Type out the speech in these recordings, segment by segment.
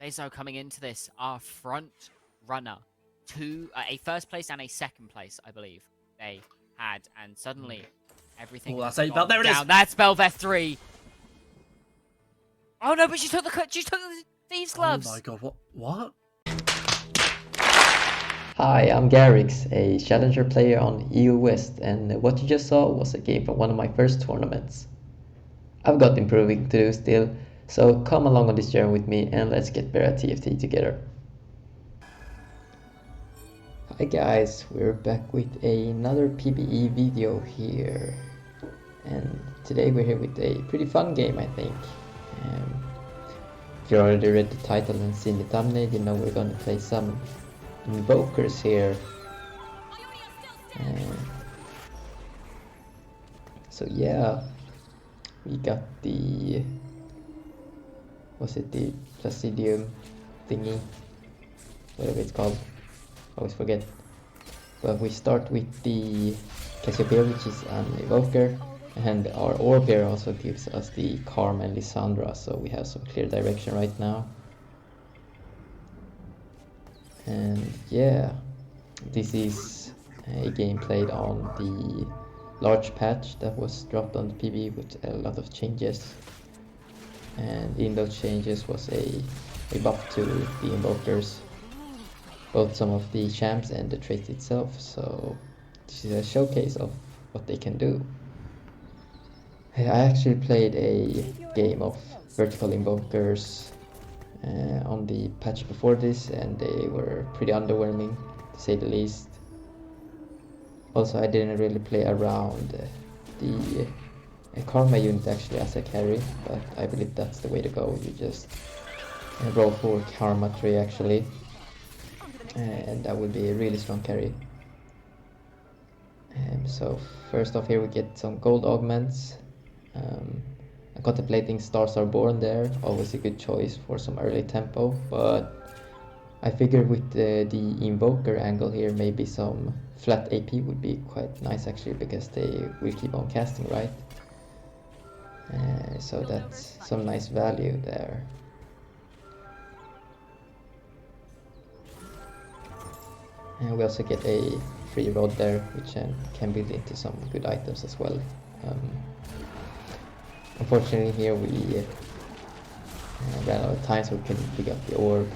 Bezo coming into this are front runner to a first place and a second place, I believe they had, and suddenly everything. Oh, has that's 8 gone belt. There it is. down. That's Belveth 3. Oh no, but she took the thieves gloves. Oh my god, what? Hi, I'm Garrix, a challenger player on EU West, and what you just saw was a game from one of my first tournaments. I've got improving to do still, so come along on this journey with me and let's get better at TFT together. Hi guys, we're back with another PBE video here, and today we're here with a pretty fun game, I think. If you already read the title and seen the thumbnail, you know we're gonna play some Invokers here. So yeah, we got the, was it the Placidium thingy, whatever it's called, I always forget. But we start with the Cassiopeia, which is an Invoker, and our orb here also gives us the Karma and Lysandra, so we have some clear direction right now. And yeah, this is a game played on the large patch that was dropped on the PBE with a lot of changes, and in those changes was a buff to the Invokers, both some of the champs and the trait itself, so this is a showcase of what they can do. I actually played a game of vertical Invokers on the patch before this, and they were pretty underwhelming to say the least. Also, I didn't really play around the Karma unit actually as a carry, but I believe that's the way to go. You just roll for Karma 3 actually, and that would be a really strong carry. So first off here we get some gold augments. Contemplating Stars Are Born there, always a good choice for some early tempo, but I figured with the Invoker angle here, maybe some flat AP would be quite nice actually, because they will keep on casting, right? So that's some nice value there. And we also get a free rod there, which can build into some good items as well. Unfortunately here we ran out of time, so we couldn't pick up the orb,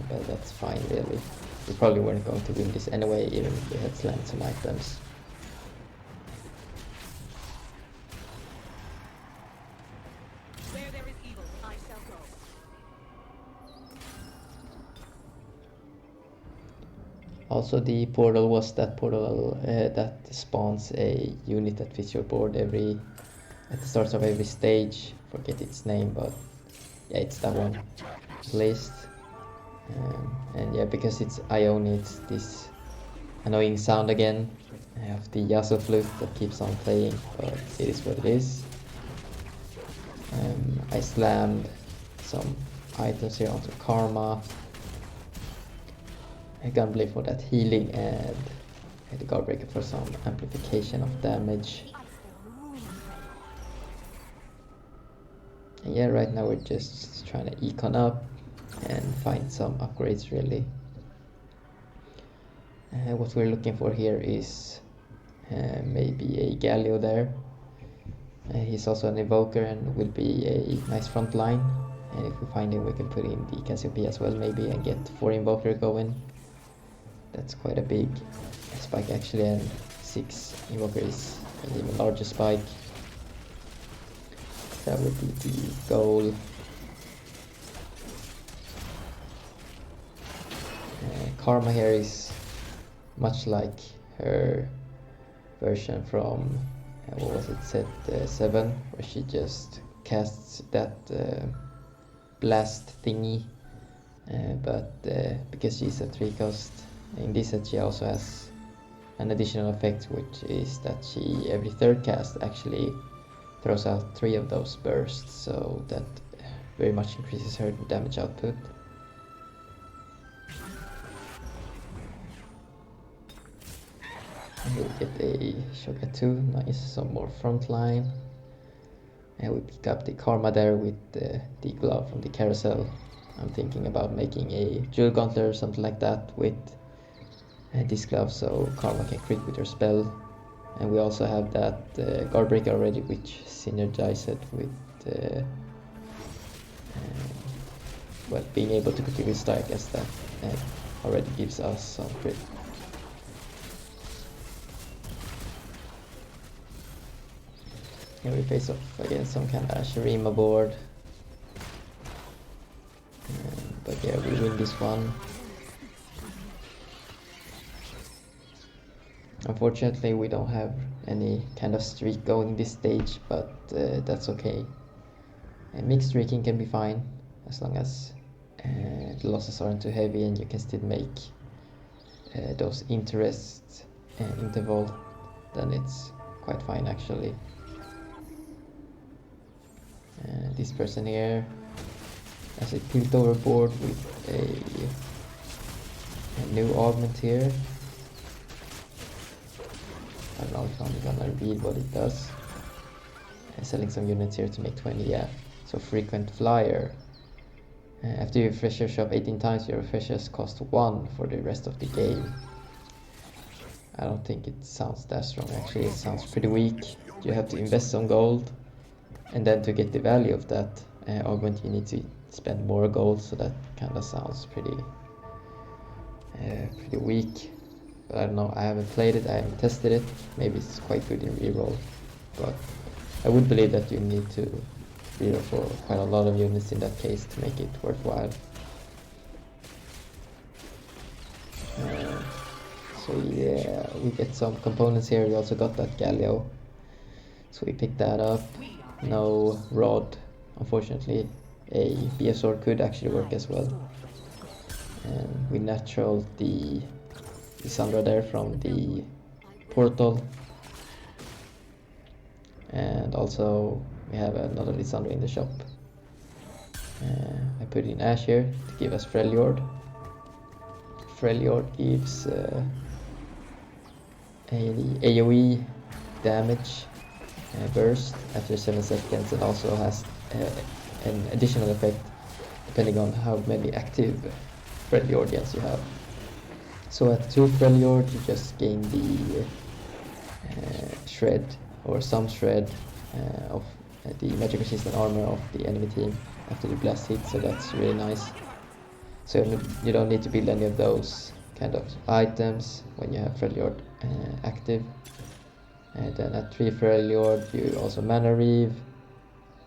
but that's fine really. We probably weren't going to win this anyway, even if we had slammed some items. Where there is evil, I shall go. Also, the portal was that portal that spawns a unit that fits your board at the start of every stage. Forget its name, but yeah, it's that one at least. And yeah, because it's Ione, it's this annoying sound again of the Yasuo flute that keeps on playing, but it is what it is. I slammed some items here onto Karma, a Gunblade for that healing, and the Guardbreaker for some amplification of damage. And yeah, right now we're just trying to econ up and find some upgrades really. What we're looking for here is maybe a Galio there. He's also an Invoker and will be a nice front line. And if we find him, we can put in the Cassiopeia as well maybe and get 4 Invoker going. That's quite a big spike actually, and 6 Invoker is an even larger spike. That would be the goal. Karma here is much like her version from, what was it, set 7, where she just casts that blast thingy, but because she's a 3-cost, in this set she also has an additional effect, which is that she every 3rd cast actually throws out 3 of those bursts, so that very much increases her damage output. And we'll get a Shoga 2, nice, some more frontline. And we pick up the Karma there with the glove from the carousel. I'm thinking about making a Jewel Gauntlet or something like that with this glove, so Karma can crit with her spell. And we also have that Guard Breaker already, which synergizes with well, being able to continue strike as that already gives us some crit. Here we face off against some kind of Shurima board. But yeah, we win this one. Unfortunately, we don't have any kind of streak going this stage, but that's okay. Mixed streaking can be fine, as long as the losses aren't too heavy and you can still make those interest interval, then it's quite fine actually. This person here has a tilt over board with a new augment here. I don't know if I'm gonna read what it does. Selling some units here to make 20, yeah. So frequent flyer. After you refresh your shop 18 times, your refreshers cost 1 for the rest of the game. I don't think it sounds that strong actually, it sounds pretty weak. You have to invest some gold, and then to get the value of that augment you need to spend more gold, so that kinda sounds pretty weak. But I don't know, I haven't played it, I haven't tested it. Maybe it's quite good in reroll, but I would believe that you need to reroll for quite a lot of units in that case to make it worthwhile. So yeah, we get some components here. We also got that Galio, so we picked that up. No rod, unfortunately. A BF sword could actually work as well. And we naturaled the Lissandra there from the portal, and also we have another Lissandra in the shop. I put in Ash here to give us Freljord. Freljord gives a AoE damage burst after 7 seconds, and also has an additional effect depending on how many active Freljordians you have. So at 2 Freljord you just gain the shred or some shred of the magic resistant armor of the enemy team after the blast hit, so that's really nice. So you don't need to build any of those kind of items when you have Freljord active. And then at 3 Freljord you also mana reave,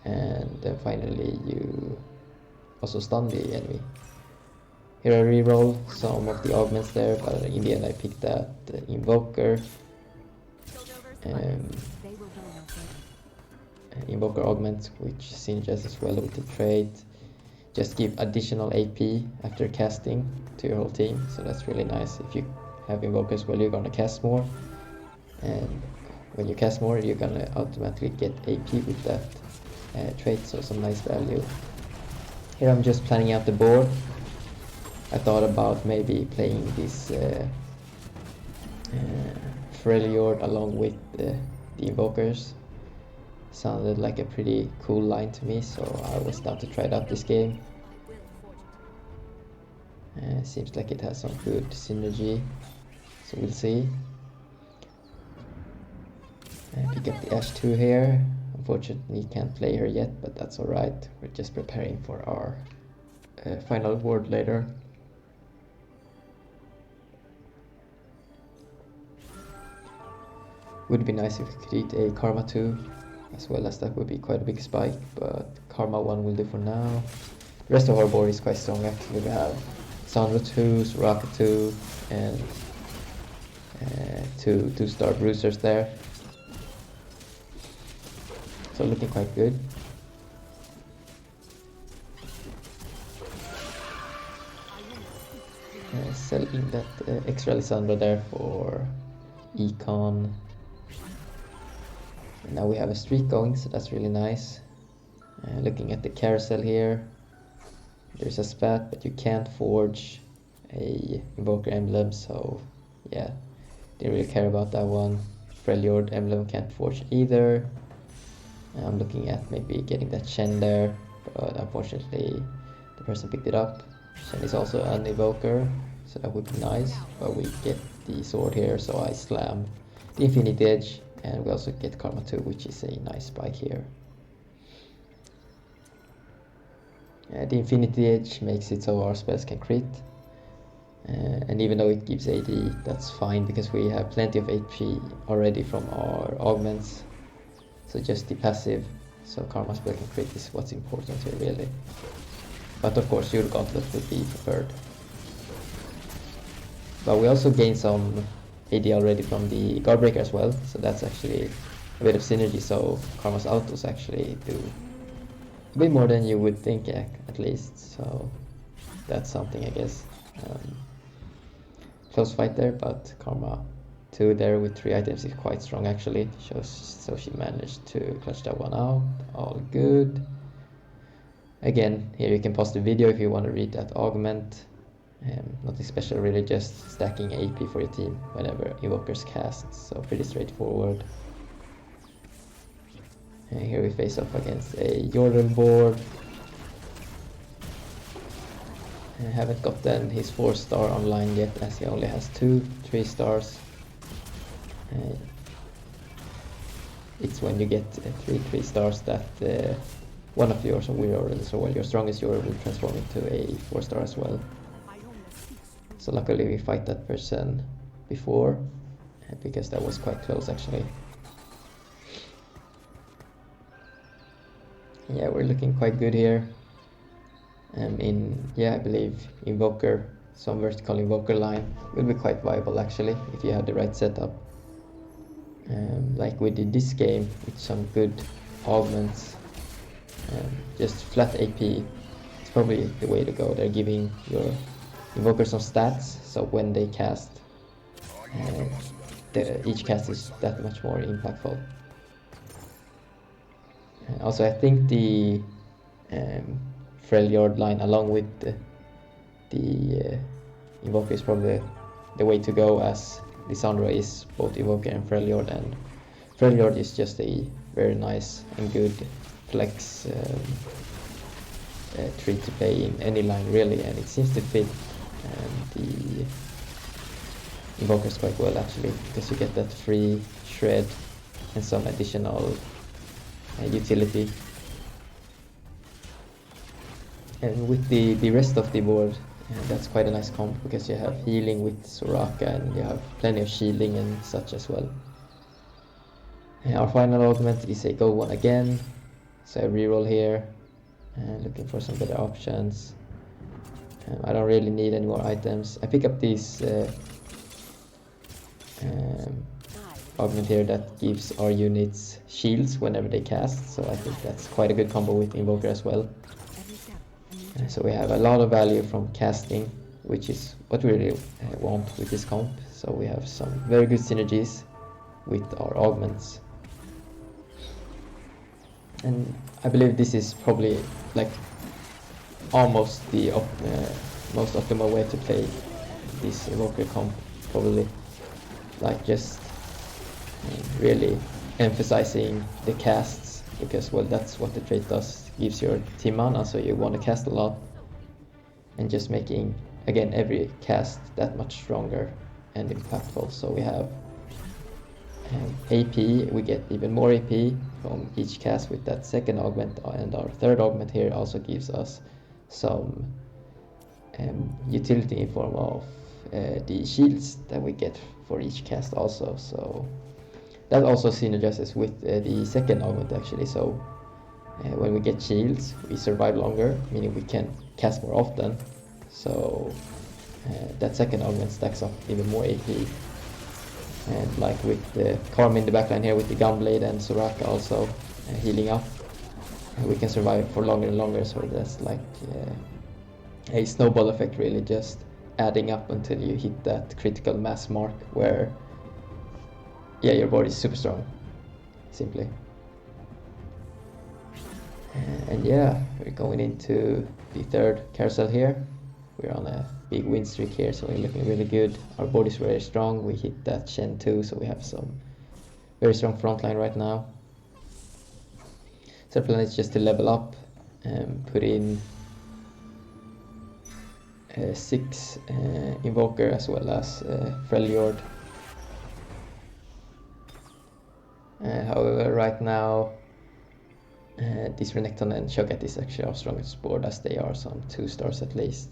and then finally you also stun the enemy. Here I reroll some of the augments there, but in the end I picked that Invoker. Invoker augment, which synergizes as well with the trait. Just give additional AP after casting to your whole team, so that's really nice. If you have Invoker as well, you're gonna cast more, and when you cast more you're gonna automatically get AP with that trait, so some nice value. Here I'm just planning out the board. I thought about maybe playing this Freljord along with the Invokers. Sounded like a pretty cool line to me, so I was down to try it out this game. Seems like it has some good synergy, so we'll see. Pick up the Ash 2 here. Unfortunately can't play her yet, but that's alright. We're just preparing for our final ward later. Would be nice if we could eat a Karma 2 as well, as that would be quite a big spike, but Karma 1 will do for now. The rest of our board is quite strong actually. We have Sandra 2, Soraka 2, and 2-star bruisers there. So looking quite good. Selling that extra Lissandra there for Econ. And now we have a streak going, so that's really nice. Looking at the carousel here, there's a spat, but you can't forge a Invoker emblem, so yeah, didn't really care about that one. Freljord emblem can't forge either. I'm looking at maybe getting that Shen there, but unfortunately the person picked it up. Shen is also an Invoker, so that would be nice. But we get the sword here, so I slam the Infinity Edge, and we also get Karma 2, which is a nice spike here. The Infinity Edge makes it so our spells can crit. And even though it gives AD, that's fine because we have plenty of HP already from our augments. So just the passive, so Karma spell can crit is what's important here really. But of course your Gauntlet would be preferred. But we also gain some AD already from the Guardbreaker as well, so that's actually a bit of synergy, so Karma's autos actually do a bit more than you would think at least, so that's something I guess. Close fight there, but Karma 2 there with 3 items is quite strong actually, so she managed to clutch that one out, all good. Again, here you can pause the video if you want to read that augment. Nothing special really, just stacking AP for your team whenever Invokers cast, so pretty straightforward. And here we face off against a Jordan board. I haven't gotten his 4-star online yet as he only has 2 3-stars. It's when you get 3 3-stars that one of yours will already, so well, your strongest Jordan will transform into a 4-star as well. So luckily we fight that person before, because that was quite close actually. Yeah, we're looking quite good here. I believe Invoker, some vertical Invoker line will be quite viable actually if you have the right setup. Like we did this game with some good augments, just flat AP, it's probably the way to go. They're giving your Invoker some stats, so when they cast, each cast is that much more impactful. Also, I think the Freljord line along with the Invoker is probably the way to go, as Lissandra is both Invoker and Freljord, and Freljord is just a very nice and good flex tree to play in any line really, and it seems to fit the Invokers quite well actually, because you get that free shred and some additional utility. And with the rest of the board, that's quite a nice comp, because you have healing with Soraka and you have plenty of shielding and such as well. Our final augment is a gold one again, so I reroll here, looking for some better options. I don't really need any more items. I pick up these augment here that gives our units shields whenever they cast, so I think that's quite a good combo with Invoker as well. So we have a lot of value from casting, which is what we really want with this comp. So we have some very good synergies with our augments. And I believe this is probably like almost the most optimal way to play this Invoker comp, probably. Like just really emphasizing the casts, because well, that's what the trait does, gives your team mana, so you want to cast a lot, and just making again every cast that much stronger and impactful. So we have AP, we get even more AP from each cast with that second augment, and our third augment here also gives us some utility in form of the shields that we get for each cast also. So that also synergizes with the second augment actually. So when we get shields, we survive longer, meaning we can cast more often. So that second augment stacks up even more AP. And like with the Karma in the backline here with the Gunblade and Soraka also healing up, we can survive for longer and longer. So that's like a snowball effect really, just adding up until you hit that critical mass mark where your body is super strong, simply. And yeah, we're going into the third carousel here. We're on a big win streak here, so we're looking really good. Our body's very strong. We hit that Shen 2, so we have some very strong frontline right now. So the plan is just to level up and put in 6 Invoker as well as Freljord. However, right now this Renekton and Cho'Gath is actually our strongest board, as they are some 2 stars at least.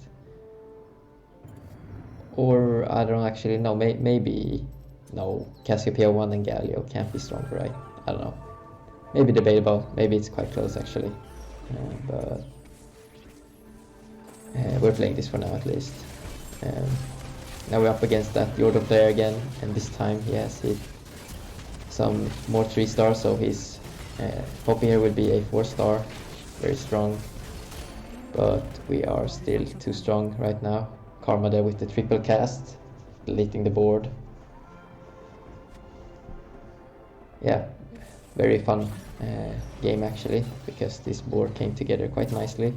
Or I don't actually know, maybe no, Cassiopeia 1 and Galio can't be stronger, right? I don't know. Maybe debatable, maybe it's quite close actually. But we're playing this for now at least. Now we're up against that Jordan player again, and this time he has hit some more 3 stars, so he's hoping here will be a 4 star, very strong. But we are still too strong right now. Karma there with the triple cast, deleting the board. Yeah, very fun game actually, because this board came together quite nicely.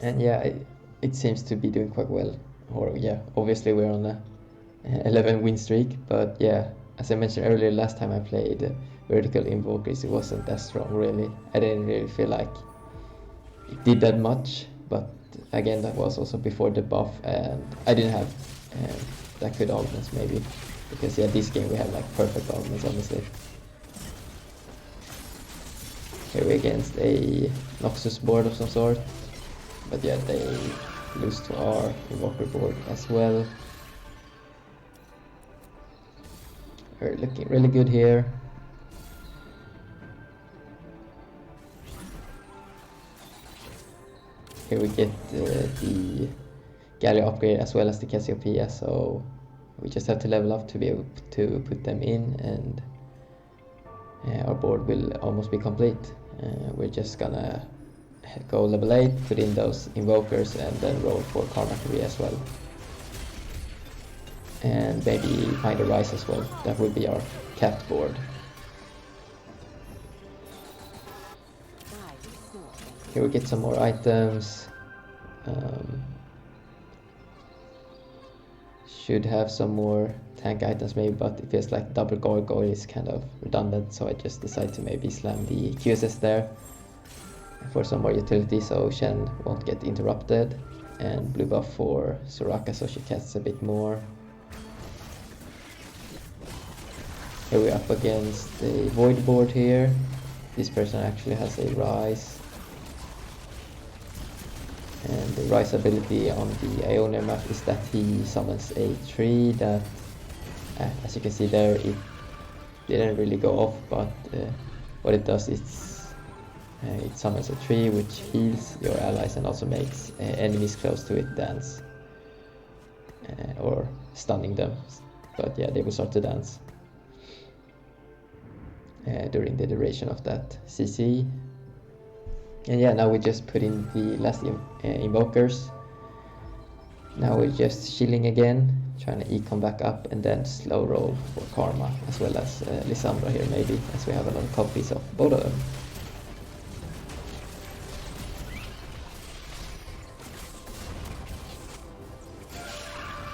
And yeah, it seems to be doing quite well. Or yeah, obviously we're on a 11 win streak, but yeah, as I mentioned earlier, last time I played Vertical Invokers, it wasn't that strong really. I didn't really feel like it did that much, but again, that was also before the buff, and I didn't have that good augments maybe, because yeah, this game we have like perfect augments honestly. Here we're against a Noxus board of some sort, but yeah, they lose to our Invoker board as well. We're looking really good here. Here we get the Galio upgrade as well as the Cassiopeia, so we just have to level up to be able to put them in, and our board will almost be complete. We're just gonna go level 8, put in those Invokers, and then roll for Karma 3 as well. And maybe find a Rise as well. That will be our capped board. Here we get some more items. Should have some more tank items maybe, but it feels like double gargoyle is kind of redundant, so I just decided to maybe slam the QSS there for some more utility so Shen won't get interrupted, and blue buff for Soraka so she casts a bit more. Here we're up against the void board here. This person actually has a Rise, and the Rise ability on the Ionia map is that he summons a tree that, as you can see there, it didn't really go off, but what it does is it summons a tree which heals your allies and also makes enemies close to it dance, or stunning them, but yeah, they will start to dance during the duration of that CC. And yeah, now we just put in the last Invokers. Now we're just chilling again, trying to econ back up, and then slow roll for Karma as well as Lissandra here maybe, as we have a lot of copies of both of them.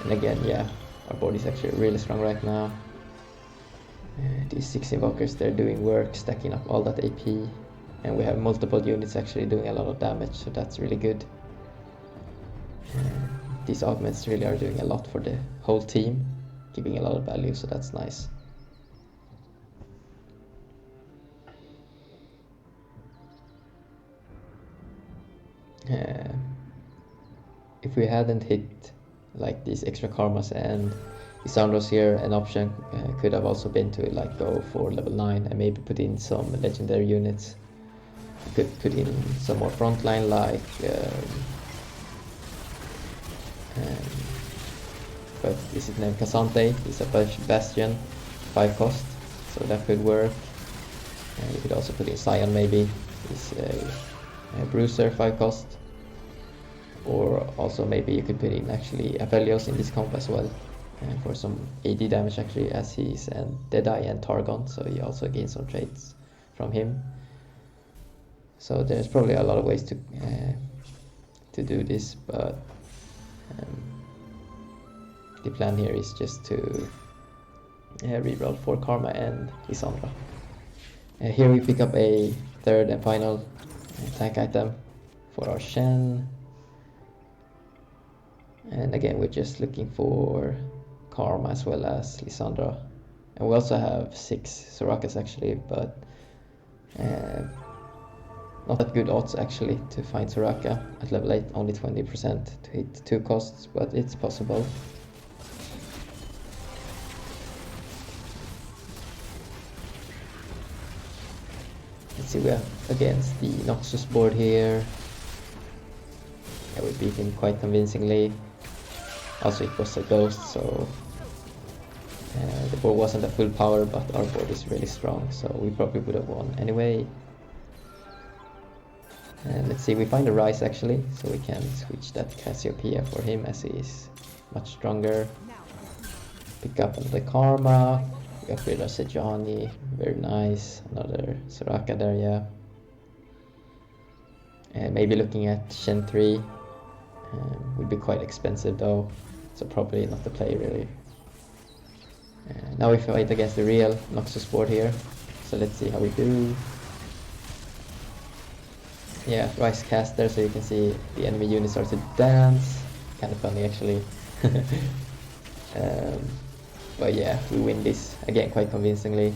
And again, yeah, our board is actually really strong right now. These 6 Invokers, they're doing work, stacking up all that AP, and we have multiple units actually doing a lot of damage, so that's really good. These augments really are doing a lot for the whole team, giving a lot of value, so that's nice. If we hadn't hit like these extra karmas and Isandros here, an option could have also been to like go for level 9 and maybe put in some legendary units. You could put in some more frontline like but is it named Cassante? It's a Bastion 5 cost, so that could work. You could also put in Scion maybe, it's a Bruiser 5 cost. Or also maybe you could put in actually Aphelios in this comp as well, for some AD damage actually, as he's and Deadeye and Targon, so you also gain some traits from him. So there's probably a lot of ways to do this, but the plan here is just to reroll for Karma and Lissandra. Here we pick up a third and final tank item. for our Shen. And again, we're just looking for Karma as well as Lissandra. And we also have 6 Sorakas actually, but not that good odds actually to find Soraka at level 8, only 20% to hit 2 costs, but it's possible. Let's see, we have against the Noxus board here. Yeah, we beat him quite convincingly. Also it was a ghost, so the board wasn't at full power, but our board is really strong, so we probably would have won anyway. And let's see, we find a Rise actually, so we can switch that Cassiopeia for him as he is much stronger. Pick up another Karma, we upgrade our Sejani, very nice, another Soraka there, yeah. And maybe looking at Shen 3, would be quite expensive though, so probably not the play really. Now we fight against the real Noxus board here, so let's see how we do. Yeah, Rise caster, so you can see the enemy unit starts to dance. Kind of funny actually. But yeah, we win this again quite convincingly.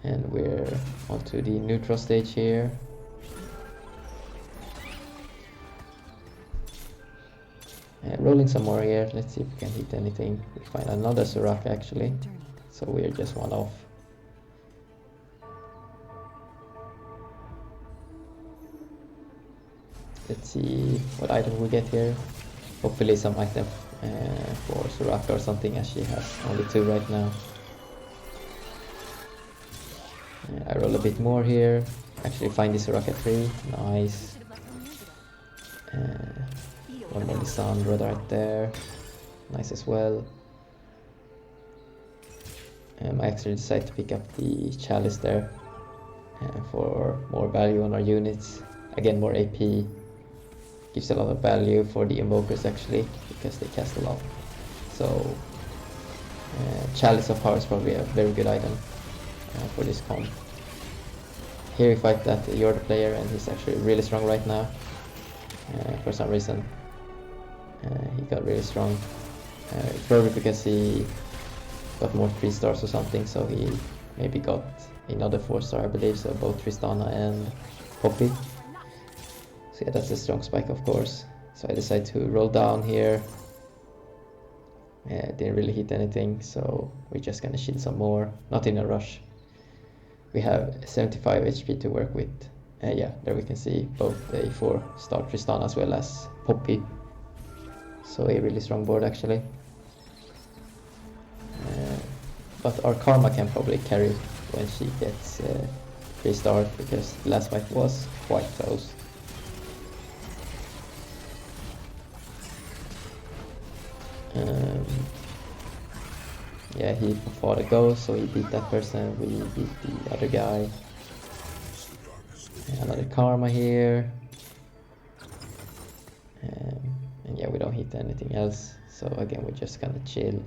And we're onto the neutral stage here. Rolling some more here, let's see if we can hit anything. We find another Soraka actually, so we're just one off. Let's see what item we get here. Hopefully some item for Soraka or something, as she has only 2 right now. I roll a bit more here. Actually find the Soraka 3, nice. One more Lissandra right there, nice as well. I actually decided to pick up the Chalice there for more value on our units. Again, more AP, gives a lot of value for the Invokers actually, because they cast a lot. So Chalice of Power is probably a very good item for this comp. Here we fight that Yord player, and he's actually really strong right now. For some reason he got really strong. It's probably because he got more 3 stars or something, so he maybe got another 4-star I believe, so both Tristana and Poppy. So yeah, that's a strong spike of course. So I decided to roll down here. Didn't really hit anything, so we're just gonna shield some more, not in a rush. We have 75 HP to work with. Yeah, there we can see both a 4-star Tristana as well as Poppy. So a really strong board actually. But our Karma can probably carry when she gets 3-star, because the last fight was quite close. Yeah, he fought a ghost, so he beat that person, we beat the other guy. Another Karma here. And yeah, we don't hit anything else, so again we're just gonna chill.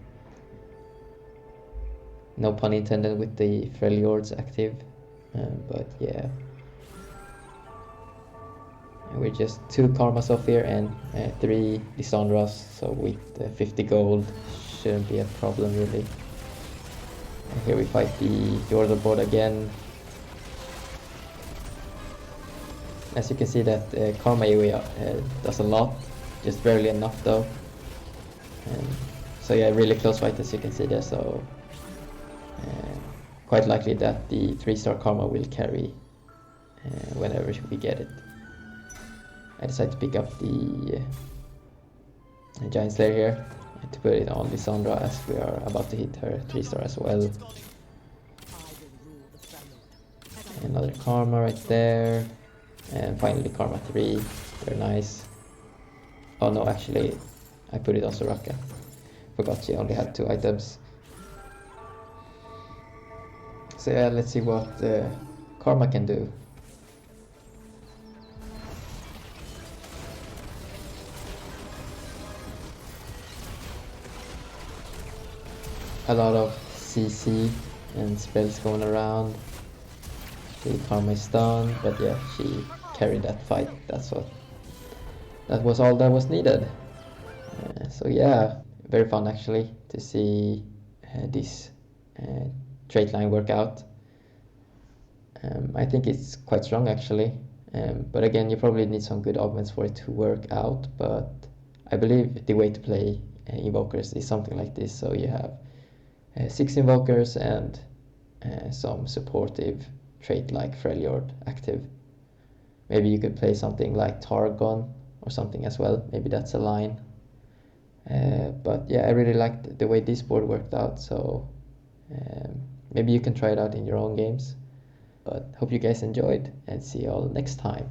No pun intended with the Freljords active, but yeah. And we're just 2 Karmas off here and 3 Lissandras, so with 50 gold shouldn't be a problem really. And here we fight the Yordle board again. As you can see that Karma AoE does a lot, just barely enough though. So yeah, really close fight as you can see there, so quite likely that the 3-star Karma will carry whenever we get it. I decided to pick up the Giant Slayer here to put it on Lissandra, as we are about to hit her 3-star as well. Another Karma right there. And finally Karma 3, very nice. Oh no, actually I put it on Soraka. Forgot she only had 2 items. So yeah, let's see what Karma can do. A lot of CC and spells going around. The karma is done, but yeah, she carried that fight. That was all that was needed. So yeah, very fun actually to see this trait line work out. I think it's quite strong actually, but again, you probably need some good augments for it to work out. But I believe the way to play invokers is something like this. So you have 6 invokers and some supportive trait like Freljord active. Maybe you could play something like Targon or something as well. Maybe that's a line. But yeah, I really liked the way this board worked out. So maybe you can try it out in your own games. But hope you guys enjoyed and see you all next time.